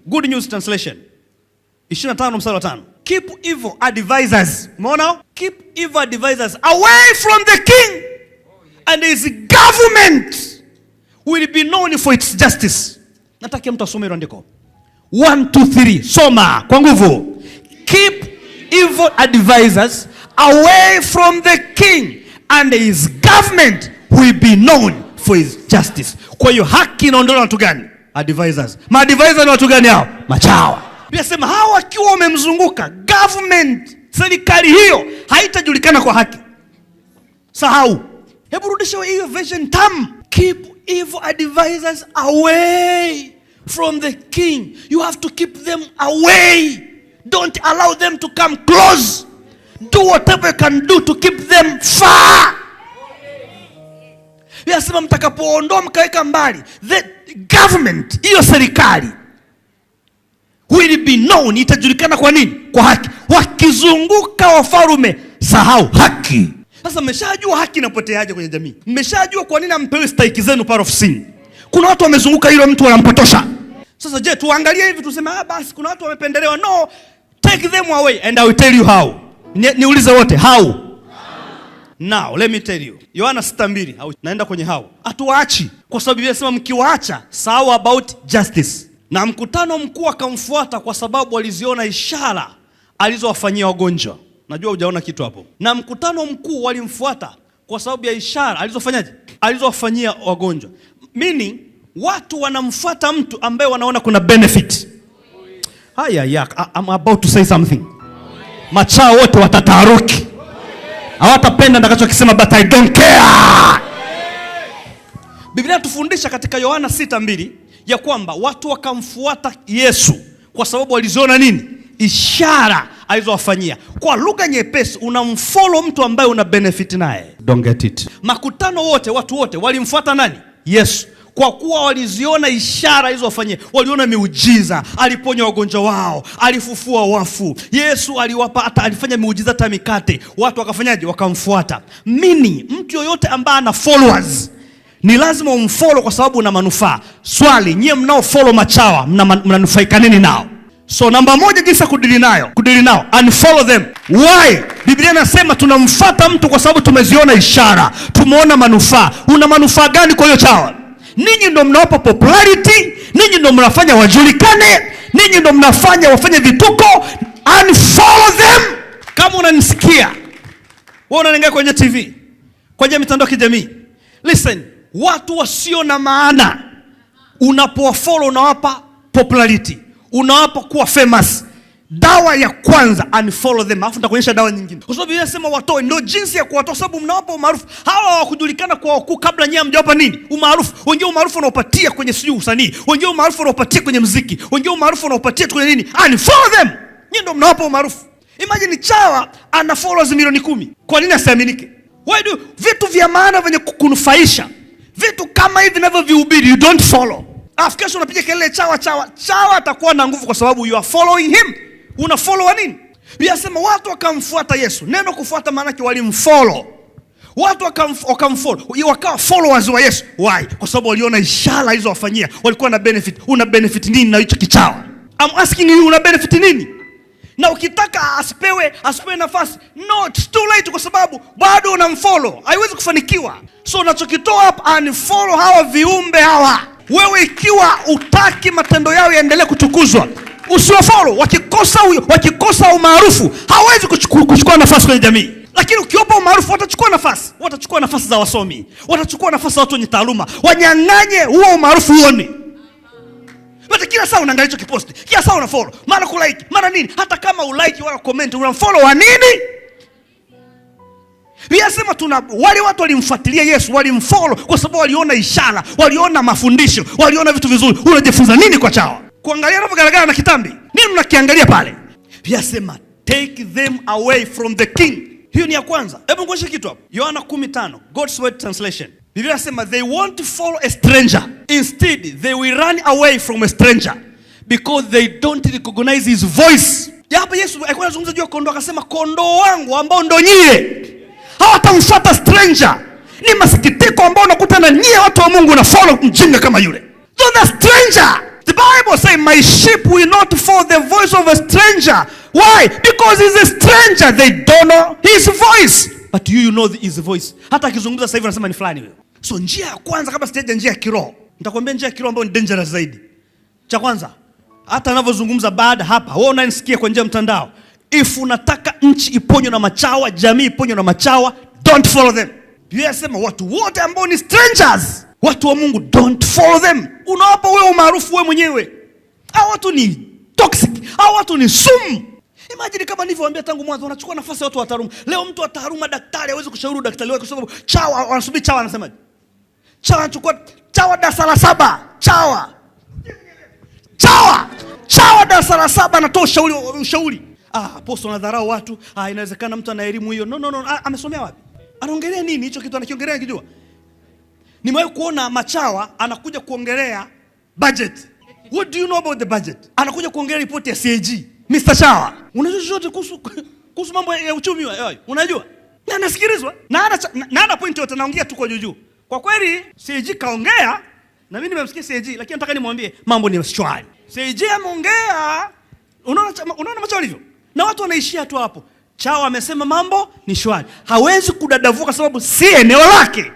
Good News Translation 25 mstari wa 5. Keep evil advisors. Umeona? Keep evil advisors away from the king, and his government will be known for its justice. Nataka mtu asome hilo andiko. 1 2 3. Soma kwa nguvu. Keep evil advisors away from the king, and his government will be known for his justice. Kwa hiyo haki inaondolewa na watu gani? Advisors. Ma-advisors ni watu gani hao? Machawa. Pia sema hao wakiwa wamemzunguka government, serikali hiyo haitajulikana kwa haki. Sahau. Hebu rudisha hiyo version tam. Keep evil advisors away from the king. You have to keep them away. Don't allow them to come close. Do whatever you can do to keep them far. Yasema mtakapoondoa mkaweka mbali, the government, hiyo serikali, will be known, itajulikana kwa nini? Kwa haki. Wakizunguka wafalme, sahau haki. Sasa mmeshajua haki inapoteaje kwenye jamii. Mmeshajua kwa nini ampewe stahiki zenu part of sin. Kuna watu wamezunguka hilo mtu wanampotosha. Sasa je, tuangalie hivi tuseme basi kuna watu wamependelewa? No, take them away and I will tell you how. Niulize wote how? Now let me tell you. Yohana 6:2 naenda kwenye how. Atuachi kwa sababu Biblia inasema mkiwaacha, sawa about justice. Na mkutano mkuu akamfuata kwa sababu waliziona ishara alizowafanyia wagonjwa. Najua hujaona kitu hapo. Na mkutano mkuu walimfuata kwa sababu ya ishara alizofanyaje? Alizowafanyia wagonjwa. Meaning watu wanamfuata mtu ambaye wanaona kuna benefit. I'm about to say something. Machao wote watataharuki. Hawatapenda nitakachokisema, but I don't care. Biblia tufundisha katika Yohana 6:2 ya kwamba watu wakamfuata Yesu kwa sababu waliziona nini? Ishara alizowafanyia. Kwa lugha nyepesi, unamfollow mtu ambaye una benefit naye. Don't get it. Makutano wote, watu wote walimfuata nani? Yesu. Kwa kuwa waliziona ishara alizowafanyia. Waliona miujiza, aliponya wagonjwa wao, alifufua wafu. Yesu alifanya miujiza hata mikate. Watu wakafanyaje? Wakamfuata. Mimi mtu yoyote ambaye ana followers ni lazima umfollow kwa sababu una manufaa. Swali, nyie mnao follow machawa, mnanufaika nini nao? So namba moja jinsi kudili nao, unfollow them. Why? Biblia inasema tunamfuata mtu kwa sababu tumeziona ishara, tumeona manufaa. Una manufaa gani kwa hiyo chawa? Ninyi ndio mnawapa popularity, ninyi ndio mnafanya wajulikane, ninyi ndio mnafanya wafanye vituko. Unfollow them. Kama unanisikia, wewe unaangalia kwenye TV, kwenye mitandao ya kijamii, listen, watu wasio na maana unapowafollow unawapa popularity, unawapa kuwa famous. Dawa ya kwanza, unfollow them. Alafu nitakuonyesha dawa nyingine. Kwa sababu Biblia inasema watoe, ndio jinsi ya kuwatoa, sababu mnawapa umaarufu. Hawa hawakujulikana kwa wakuu kabla nyinyi hamjawapa nini? Umaarufu. Wengine umaarufu wanaopatia kwenye sijui usanii, wengine umaarufu wanaopatia kwenye muziki, wengine umaarufu wanaopatia kwenye nini? Unfollow them. Nyinyi ndio mnawapa umaarufu. Imagine chawa ana followers milioni 10. Kwa nini asiaminike? Why do vitu vya maana venye kunufaisha, vitu kama hivi ninavyovihubiri, you don't follow. Kesho unapiga kelele chawa atakuwa na nguvu kwa sababu you are following him. Una follow nini? Biblia inasema watu wakamfuata Yesu. Neno kufuata maana yake walimfollow. Watu wakamfollow, wakawa followers wa Yesu. Why? Kwa sababu waliona ishara alizowafanyia. Walikuwa na benefit. Una benefit nini na hicho kichawa? I'm asking you, una benefit nini? Na ukitaka asipewe nafasi, no, it's too late kwa sababu bado unamfollow. Haiwezi kufanikiwa. So unachokitoa hapa, unfollow hawa viumbe hawa. Wewe ikiwa utaki matendo yao yaendelee kutukuzwa, usiwafollow. Wakikosa umaarufu, hawezi kuchukua nafasi kwenye jamii. Lakini ukiwapa umaarufu, watachukua nafasi za wasomi, watachukua nafasi za watu wenye taaluma, wanyang'anye huo umaarufu uone. But kila saa unaangalia hicho kiposti, kila saa unafollow, mara kulike, mara nini. Hata kama ulike wala comment, unamfollow wa nini? Biblia inasema wale watu walimfuatilia Yesu, walimfollow kwa sababu waliona ishara, waliona mafundisho, waliona vitu vizuri. Unajifunza nini kwa chawa? Kuangalia anapogaragara na kitambi. Nini mnakiangalia pale? Biblia inasema take them away from the king. Hiyo ni ya kwanza. Hebu ngoja kitu hapo. Yohana 10:5, God's Word Translation. Biblia inasema they won't follow a stranger. Instead, they will run away from a stranger because they don't recognize his voice. Hapa Yesu alikuwa anazungumza juu ya kondoo, akasema kondoo wangu ambao ndo nyie hawatamfuata stranger. Ni masikitiko ambao unakuta na nyie watu wa Mungu na follow mjinga kama yule. So the stranger The Bible says, my sheep will not follow the voice of a stranger. Why? Because he's a stranger. They don't know his voice. But you know his voice. Hata akizungumza sasa hivi anasema ni fulani wewe. So njia ya kwanza, kabla sijaja njia ya kiroho, nitakwambia njia ya kiroho ambayo ni dangerous zaidi. Cha kwanza, hata anavyozungumza baada hapa, wewe unanisikia kwa njia ya mtandao, if unataka nchi iponywe na machawa, jamii iponywe na machawa, don't follow them. Biblia inasema watu wote ambao ni strangers, watu wa Mungu, don't follow them. Unawapa wewe umaarufu wewe mwenyewe. Hao watu ni toxic. Hao watu ni sumu. Imagine kama nilivyowaambia tangu mwanzo, wanachukua nafasi ya watu wa taaluma. Leo mtu wa taaluma, daktari, hawezi kushauri daktari wake kwa sababu chawa wanasubiri. Chawa anasemaje? Chawa anachukua chawa darasa la 7. Chawa darasa la 7 anatoa ushauri. Apostle anadharau watu. Inawezekana mtu ana elimu hiyo. No. Amesomea wapi? Anaongelea nini? Hicho kitu anakiongelea kijua. Nimewahi kuona machawa anakuja kuongelea budget. What do you know about the budget? Anakuja kuongelea ripoti ya CAG. Mr. Chawa, unajua chochote kuhusu mambo ya uchumi wewe? Unajua? Na nasikilizwa. Na ana point yote naongea tu kwa juu. Kwa kweli CAG kaongea na mimi nimemsikia CAG, lakini nataka nimwambie mambo ni shwari. CAG ameongea. Unaona macho alivyo? Na watu wanaishia tu hapo. Chawa amesema mambo ni shwari. Hawezi kudadavuka sababu si eneo lake.